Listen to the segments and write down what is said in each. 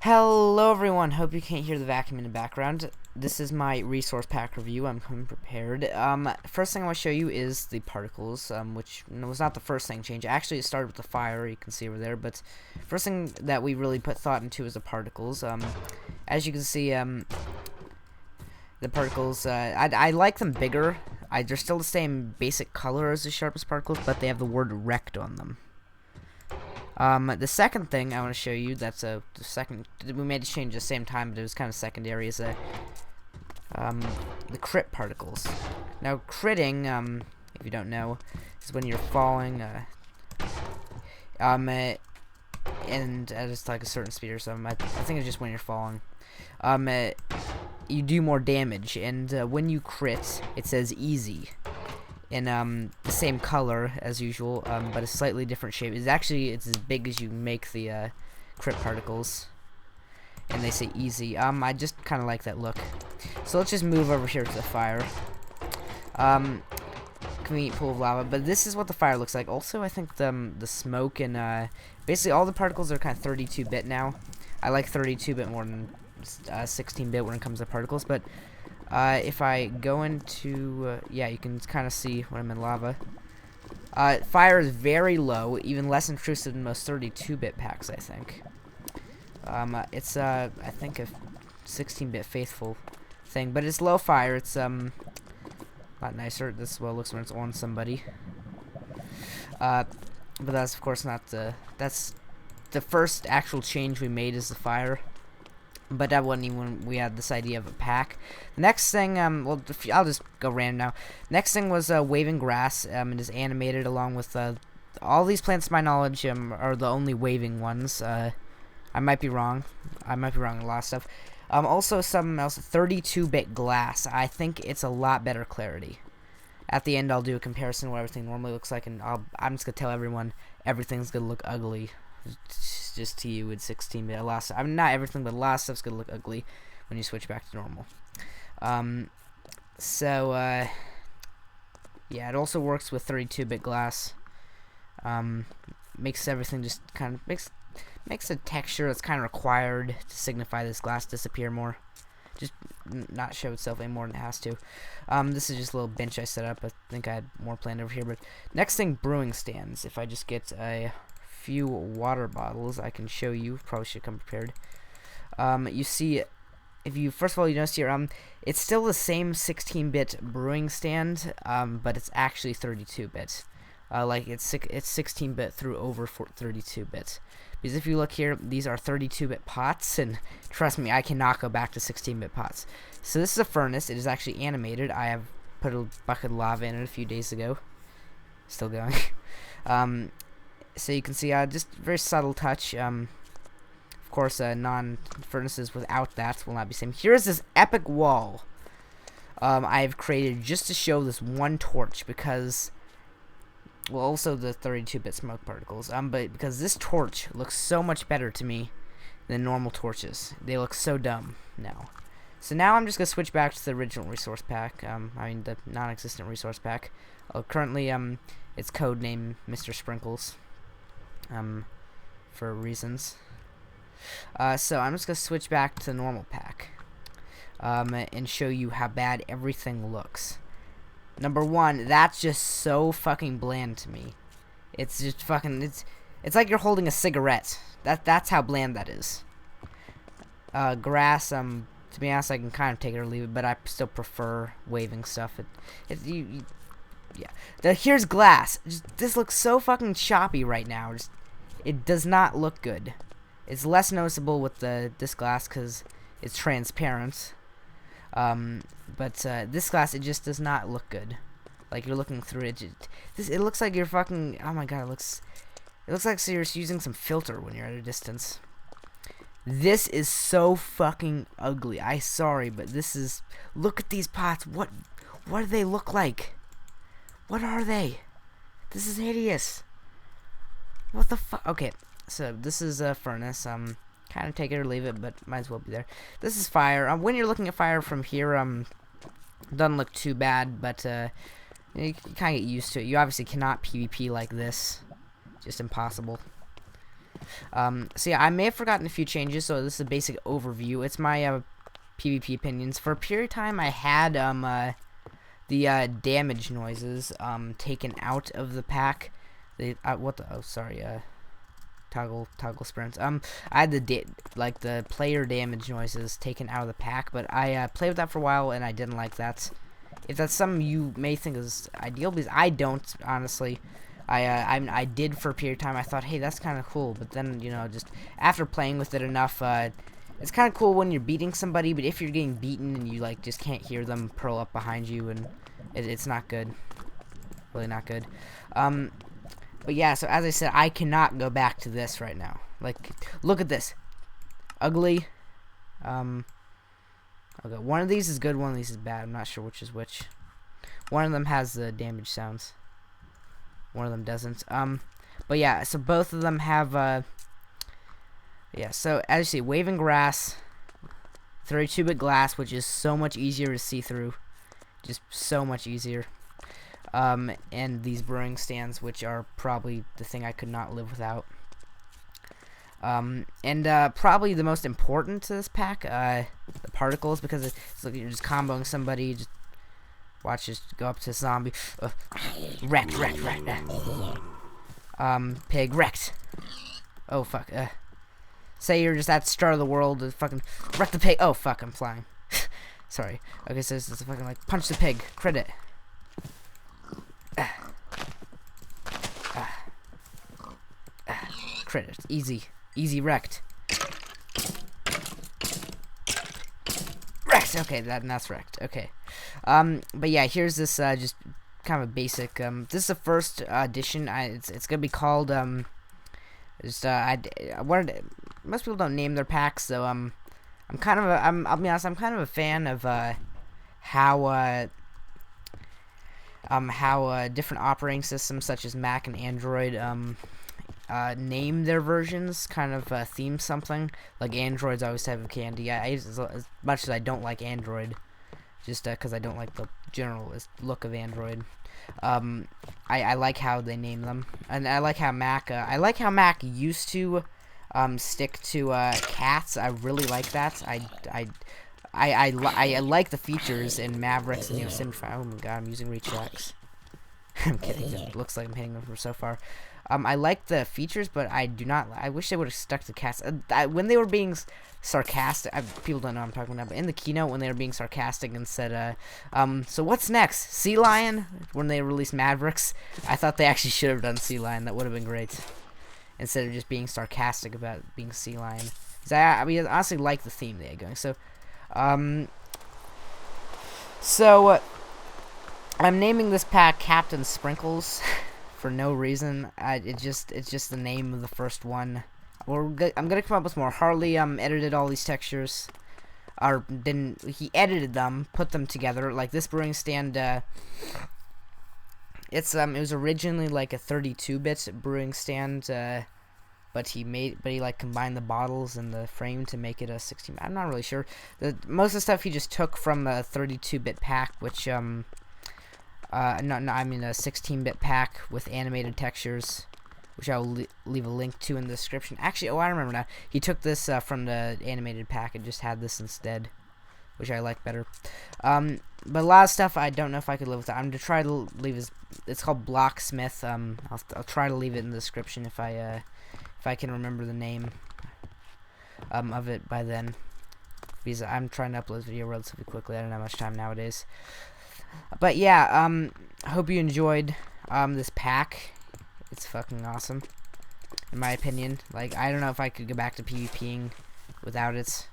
Hello everyone, hope you can't hear the vacuum in the background. This is my resource pack review. I'm coming prepared. First thing I want to show you is the particles, which was not the first thing changed. Actually, it started with the fire, you can see over there, but first thing that we really put thought into is the particles. As you can see, the particles, I like them bigger. They're still the same basic color as the sharpest particles, but they have the word rect on them. The second thing I want to show you, that's the second, we made a change at the same time, but it was kind of secondary, is the crit particles. Now, critting, if you don't know, is when you're falling, and at just like a certain speed or something. I think it's just when you're falling. You do more damage, and when you crit, it says easy. In the same color as usual, but a slightly different shape. It's as big as you make the crit particles, and they say easy. I just kind of like that look. So let's just move over here to the fire. Convenient pool of lava, but this is what the fire looks like. Also, I think the smoke and basically all the particles are kind of 32-bit now. I like 32-bit more than 16-bit when it comes to particles, but if I go into, yeah, you can kind of see when I'm in lava. Fire is very low, even less intrusive than most 32-bit packs, I think. It's, I think, a 16-bit faithful thing, but it's low fire. It's, a lot nicer. This is what it looks when it's on somebody. But that's, of course, not that's the first actual change we made is the fire. But that wasn't even when we had this idea of a pack. The next thing, well, I'll just go random now. Next thing was waving grass. It is animated along with all these plants. To my knowledge, are the only waving ones. I might be wrong. I might be wrong on a lot of stuff. Also, something else. 32-bit glass. I think it's a lot better clarity. At the end, I'll do a comparison of what everything normally looks like, and I'm just gonna tell everyone everything's gonna look ugly. Just to you with 16-bit. I mean, not everything, but a lot of stuff's gonna look ugly when you switch back to normal. Yeah, it also works with 32-bit glass. Makes everything just kind of makes a texture that's kind of required to signify this glass disappear more. Just not show itself any more than it has to. This is just a little bench I set up. I think I had more planned over here. But next thing, brewing stands. If I just get a few water bottles, I can show you. Probably should come prepared. You see, if you first of all you notice here, it's still the same 16-bit brewing stand, but it's actually 32-bit. Like it's 16-bit through over 32-bit. Because if you look here, these are 32-bit pots, and trust me, I cannot go back to 16-bit pots. So this is a furnace. It is actually animated. I have put a bucket of lava in it a few days ago. Still going. So you can see just very subtle touch. Of course, non-furnaces without that will not be same. Here's this epic wall I've created just to show this one torch because, well, also the 32-bit smoke particles. But because this torch looks so much better to me than normal torches. They look so dumb now. So now I'm just gonna switch back to the original resource pack. I mean the non-existent resource pack. Currently, it's codenamed Mr. Sprinkles. For reasons. So I'm just gonna switch back to the normal pack, and show you how bad everything looks. Number one, that's just so fucking bland to me. It's just fucking. It's like you're holding a cigarette. That's how bland that is. Grass. To be honest, I can kind of take it or leave it, but I still prefer waving stuff. Yeah. Here's glass. This looks so fucking choppy right now. It does not look good. It's less noticeable with this glass because it's transparent. But this glass, it just does not look good. Like you're looking through it. It looks like you're fucking. Oh my god! It looks like you're using some filter when you're at a distance. This is so fucking ugly. I'm sorry, but this is. Look at these pots. What do they look like? What are they? This is hideous. What the fuck? Okay, so this is a furnace. Kind of take it or leave it, but might as well be there. This is fire. When you're looking at fire from here, doesn't look too bad, but you kind of get used to it. You obviously cannot PvP like this. Just impossible. So yeah, I may have forgotten a few changes, so this is a basic overview. It's my PvP opinions. For a period of time, I had the damage noises taken out of the pack. Toggle sprints. I had the player damage noises taken out of the pack, but I played with that for a while and I didn't like that. If that's something you may think is ideal, because I don't, honestly. I did for a period of time. I thought, hey, that's kind of cool, but then, you know, just after playing with it enough, it's kind of cool when you're beating somebody, but if you're getting beaten and you like just can't hear them purl up behind you, and it's not good, really not good. But yeah, so as I said, I cannot go back to this right now. Like, look at this, ugly. Okay, one of these is good, one of these is bad. I'm not sure which is which. One of them has the damage sounds. One of them doesn't. But yeah, so both of them have, yeah, so as you see, waving grass, 32-bit glass, which is so much easier to see through. Just so much easier. And these brewing stands, which are probably the thing I could not live without. Probably the most important to this pack, the particles, because it's like you're just comboing somebody, just watch this go up to zombie. Wrecked. Pig, wrecked. Oh, fuck. Say you're just at the start of the world, fucking wreck the pig. Oh, fuck, I'm flying. Sorry. Okay, so it's fucking like, punch the pig. Crit it. Crit it. Easy. Easy wrecked. Wrecked! Okay, that's wrecked. Okay. But yeah, here's this, just kind of a basic, this is the first edition. It's gonna be called, most people don't name their packs, so, I'll be honest, I'm kind of a fan of, how different operating systems such as Mac and Android, name their versions, kind of theme something. Like Android's always type of candy. As much as I don't like Android, just because I don't like the general look of Android. I like how they name them, and I like how Mac used to stick to cats. I really like that. I like the features in Mavericks and Yosemite. Oh my god, I'm using reach tracks. I'm kidding. It looks like I'm hitting them from so far. I like the features, but I do not. I wish they would have stuck to cats. When they were being sarcastic, people don't know what I'm talking about, but in the keynote, when they were being sarcastic and said, so what's next? Sea Lion? When they released Mavericks, I thought they actually should have done Sea Lion. That would have been great. Instead of just being sarcastic about being Sea Lion. I honestly like the theme they had going. So, I'm naming this pack Captain Sprinkles for no reason. It's just the name of the first one. I'm gonna come up with more. Harley edited all these textures, he edited them, put them together. Like this brewing stand, it was originally like a 32-bit brewing stand, but he like combined the bottles and the frame to make it a 16. I'm not really sure. Most of the stuff he just took from a 32-bit pack, which I mean a 16-bit pack with animated textures, which I'll leave a link to in the description. Actually, I remember now. He took this from the animated pack and just had this instead, which I like better. But a lot of stuff I don't know if I could live with. I'm gonna try to leave it's called Blocksmith. I'll try to leave it in the description if I can remember the name of it by then, because I'm trying to upload this video relatively quickly. I don't have much time nowadays. But yeah, I hope you enjoyed this pack. It's fucking awesome, in my opinion. Like, I don't know if I could go back to PvPing without it.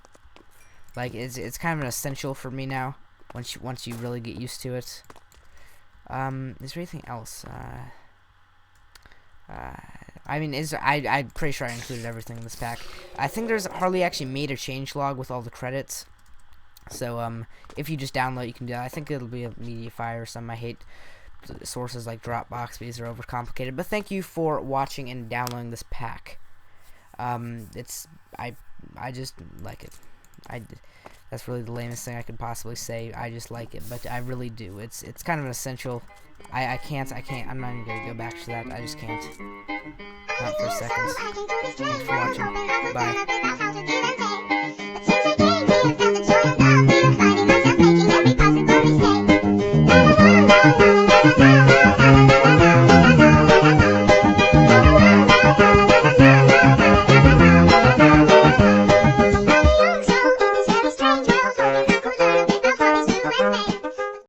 Like, it's kind of an essential for me now. Once you really get used to it. Is there anything else? I mean, I'm pretty sure I included everything in this pack. I think Harley actually made a changelog with all the credits. So, if you just download, you can do that. I think it'll be a media file or something. I hate sources like Dropbox because they're overcomplicated. But thank you for watching and downloading this pack. I just like it. That's really the lamest thing I could possibly say. I just like it, but I really do. It's kind of an essential. I can't. I'm not even gonna go back to that. I just can't. Not for a second. Thanks for watching. Bye.